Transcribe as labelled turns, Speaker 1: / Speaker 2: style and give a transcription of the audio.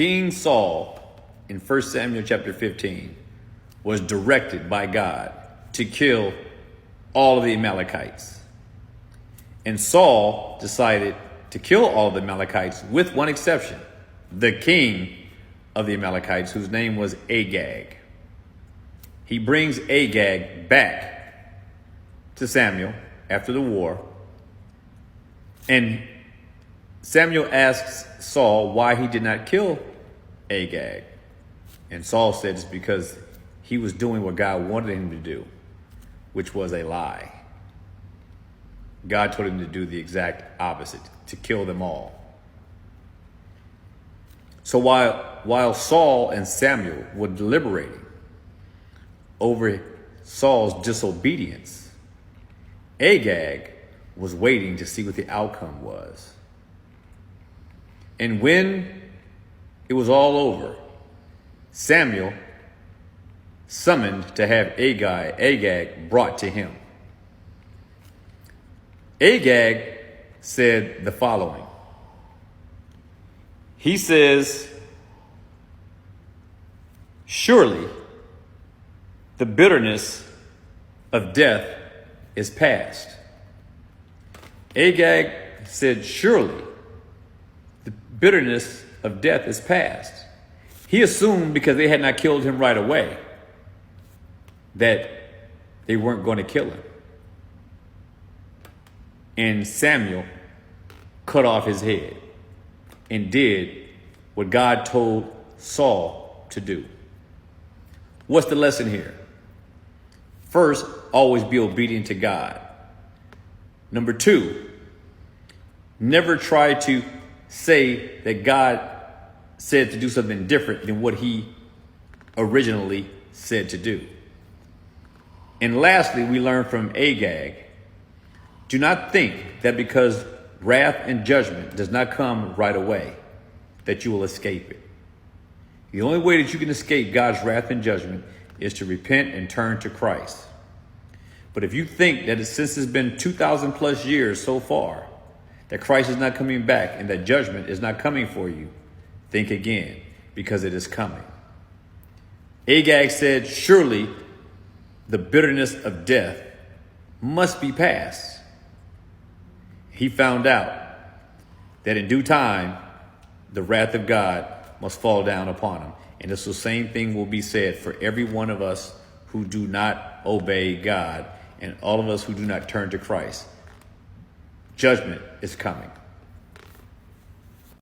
Speaker 1: King Saul in 1 Samuel chapter 15 was directed by God to kill all of the Amalekites. And Saul decided to kill all of the Amalekites with one exception, the king of the Amalekites, whose name was Agag. He brings Agag back to Samuel after the war, and Samuel asks Saul why he did not kill Agag. And Saul said it's because he was doing what God wanted him to do, which was a lie. God told him to do the exact opposite, to kill them all. So while Saul and Samuel were deliberating over Saul's disobedience, Agag was waiting to see what the outcome was. And when it was all over, Samuel summoned to have Agag brought to him. Agag said the following. He says, "Surely the bitterness of death is past." Agag said, "Surely the bitterness of death is past." He assumed because they had not killed him right away that they weren't going to kill him. And Samuel cut off his head and did what God told Saul to do. What's the lesson here? First, always be obedient to God. Number two, never try to say that God said to do something different than what he originally said to do. And lastly, we learn from Agag, do not think that because wrath and judgment does not come right away, that you will escape it. The only way that you can escape God's wrath and judgment is to repent and turn to Christ. But if you think that since it's been 2,000 plus years so far, that Christ is not coming back and that judgment is not coming for you, think again, because it is coming. Agag said, "Surely the bitterness of death must be past." He found out that in due time, the wrath of God must fall down upon him. And this the same thing will be said for every one of us who do not obey God and all of us who do not turn to Christ. Judgment is coming.